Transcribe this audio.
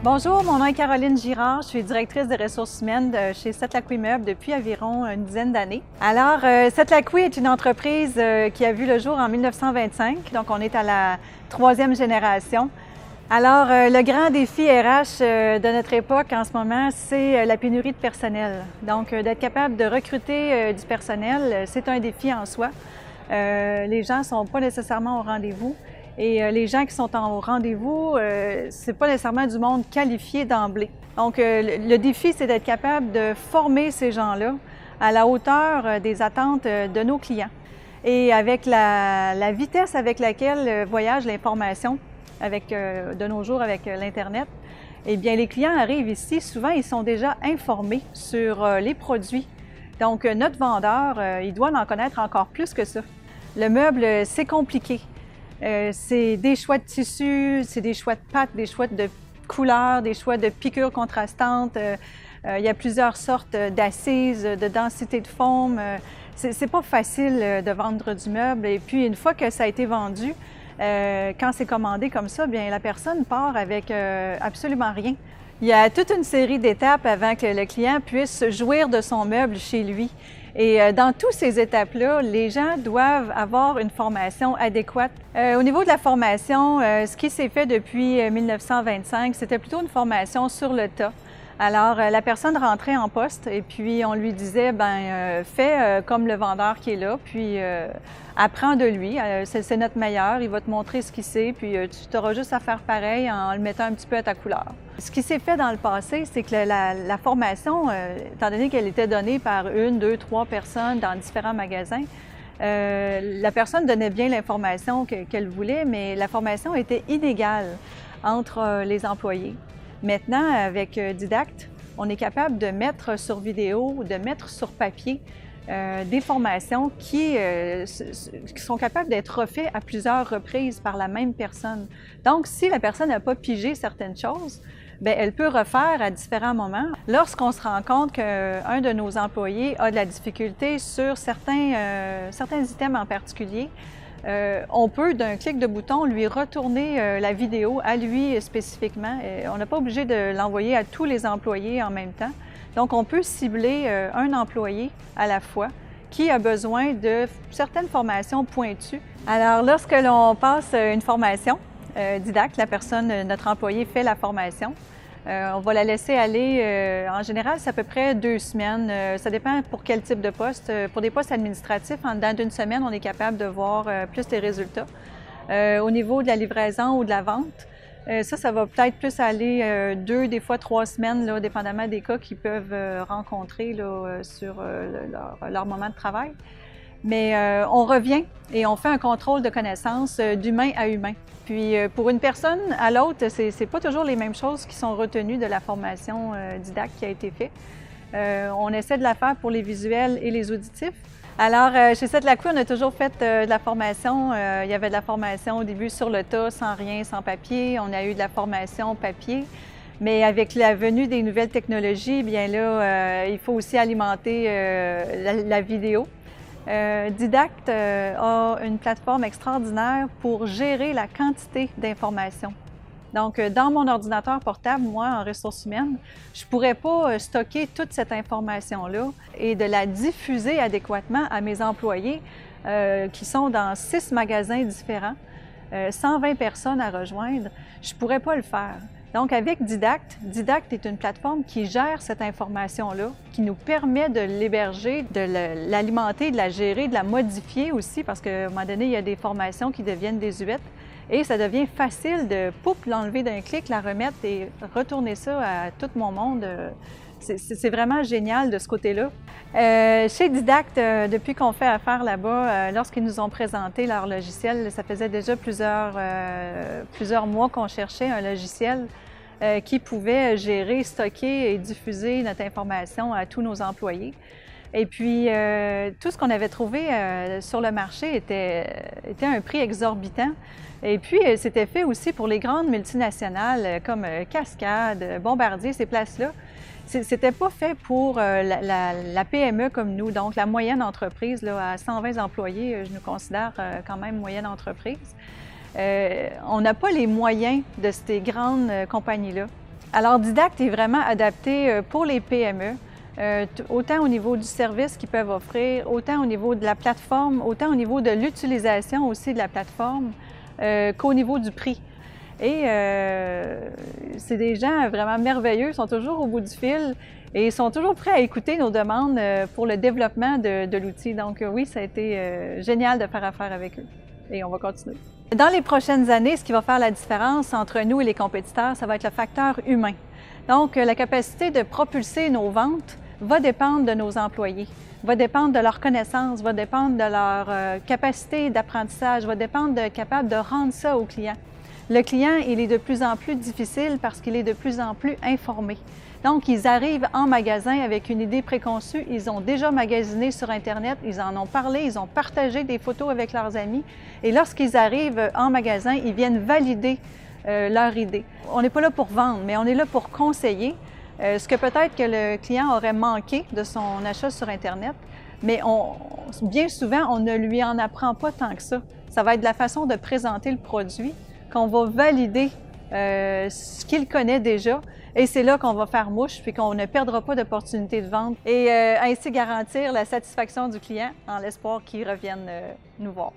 Bonjour, mon nom est Caroline Girard. Je suis directrice des ressources humaines chez Sept-Lac Immeubles depuis environ une dizaine d'années. Alors, Sept-Lac est une entreprise qui a vu le jour en 1925, donc on est à la troisième génération. Alors, le grand défi RH de notre époque en ce moment, c'est la pénurie de personnel. Donc, d'être capable de recruter du personnel, c'est un défi en soi. Les gens ne sont pas nécessairement au rendez-vous. Et les gens qui sont au rendez-vous, c'est pas nécessairement du monde qualifié d'emblée. Donc, le défi, c'est d'être capable de former ces gens-là à la hauteur des attentes de nos clients. Et avec la vitesse avec laquelle voyage l'information de nos jours avec l'Internet, eh bien, les clients arrivent ici, souvent, ils sont déjà informés sur les produits. Donc, notre vendeur, il doit en connaître encore plus que ça. Le meuble, c'est compliqué. C'est des choix de tissus, c'est des choix de pâtes, des choix de couleurs, des choix de piqûres contrastantes. Il y a plusieurs sortes d'assises, de densité de forme. C'est pas facile de vendre du meuble. Et puis, une fois que ça a été vendu, quand c'est commandé comme ça, bien la personne part avec absolument rien. Il y a toute une série d'étapes avant que le client puisse jouir de son meuble chez lui. Et dans toutes ces étapes-là, les gens doivent avoir une formation adéquate. Au niveau de la formation, ce qui s'est fait depuis 1925, c'était plutôt une formation sur le tas. Alors, la personne rentrait en poste et puis on lui disait, fais comme le vendeur qui est là, puis apprends de lui, c'est notre meilleur, il va te montrer ce qu'il sait, puis tu auras juste à faire pareil en le mettant un petit peu à ta couleur. Ce qui s'est fait dans le passé, c'est que la formation, étant donné qu'elle était donnée par une, deux, trois personnes dans différents magasins, la personne donnait bien l'information qu'elle voulait, mais la formation était inégale entre les employés. Maintenant, avec Didacte, on est capable de mettre sur vidéo, de mettre sur papier des formations qui sont capables d'être refaites à plusieurs reprises par la même personne. Donc, si la personne n'a pas pigé certaines choses, bien, elle peut refaire à différents moments. Lorsqu'on se rend compte qu'un de nos employés a de la difficulté sur certains items en particulier, on peut, d'un clic de bouton, lui retourner la vidéo à lui spécifiquement. On n'est pas obligé de l'envoyer à tous les employés en même temps. Donc, on peut cibler un employé à la fois qui a besoin de certaines formations pointues. Alors, lorsque l'on passe une formation, Didacte, notre employé fait la formation. On va la laisser aller, en général, c'est à peu près 2 semaines. Ça dépend pour quel type de poste. Pour des postes administratifs, en dedans d'une semaine, on est capable de voir plus les résultats. Au niveau de la livraison ou de la vente, ça va peut-être plus aller 2, des fois 3 semaines, là, dépendamment des cas qu'ils peuvent rencontrer là, sur leur moment de travail. Mais on revient et on fait un contrôle de connaissances d'humain à humain. Puis pour une personne à l'autre, c'est pas toujours les mêmes choses qui sont retenues de la formation Didacte qui a été faite. On essaie de la faire pour les visuels et les auditifs. Alors, chez Sept-Lac, on a toujours fait de la formation. Il y avait de la formation au début sur le tas, sans rien, sans papier. On a eu de la formation papier. Mais avec la venue des nouvelles technologies, bien là, il faut aussi alimenter la vidéo. Didacte a une plateforme extraordinaire pour gérer la quantité d'informations. Donc, dans mon ordinateur portable, moi, en ressources humaines, je ne pourrais pas stocker toute cette information-là et de la diffuser adéquatement à mes employés qui sont dans 6 magasins différents, 120 personnes à rejoindre. Je ne pourrais pas le faire. Donc, avec Didacte, Didacte est une plateforme qui gère cette information-là, qui nous permet de l'héberger, de l'alimenter, de la gérer, de la modifier aussi, parce qu'à un moment donné, il y a des formations qui deviennent désuètes et ça devient facile de l'enlever d'un clic, la remettre et retourner ça à tout mon monde. C'est vraiment génial de ce côté-là. Chez Didacte, depuis qu'on fait affaire là-bas, lorsqu'ils nous ont présenté leur logiciel, ça faisait déjà plusieurs mois qu'on cherchait un logiciel qui pouvait gérer, stocker et diffuser notre information à tous nos employés. Et puis, tout ce qu'on avait trouvé sur le marché était à un prix exorbitant. Et puis, c'était fait aussi pour les grandes multinationales comme Cascade, Bombardier, ces places-là. C'était pas fait pour la PME comme nous, donc la moyenne entreprise là, à 120 employés, je nous considère quand même moyenne entreprise. On n'a pas les moyens de ces grandes compagnies-là. Alors, Didact est vraiment adapté pour les PME, autant au niveau du service qu'ils peuvent offrir, autant au niveau de la plateforme, autant au niveau de l'utilisation aussi de la plateforme, qu'au niveau du prix. Et c'est des gens vraiment merveilleux, ils sont toujours au bout du fil et ils sont toujours prêts à écouter nos demandes pour le développement de l'outil. Donc oui, ça a été génial de faire affaire avec eux et on va continuer. Dans les prochaines années, ce qui va faire la différence entre nous et les compétiteurs, ça va être le facteur humain. Donc la capacité de propulser nos ventes va dépendre de nos employés, va dépendre de leurs connaissances, va dépendre de leur capacité d'apprentissage, va dépendre d'être capable de rendre ça au client. Le client, il est de plus en plus difficile parce qu'il est de plus en plus informé. Donc, ils arrivent en magasin avec une idée préconçue, ils ont déjà magasiné sur Internet, ils en ont parlé, ils ont partagé des photos avec leurs amis et lorsqu'ils arrivent en magasin, ils viennent valider leur idée. On n'est pas là pour vendre, mais on est là pour conseiller, ce que peut-être que le client aurait manqué de son achat sur Internet, mais bien souvent, on ne lui en apprend pas tant que ça. Ça va être la façon de présenter le produit, qu'on va valider ce qu'il connaît déjà et c'est là qu'on va faire mouche puis qu'on ne perdra pas d'opportunité de vente et ainsi garantir la satisfaction du client en l'espoir qu'il revienne nous voir.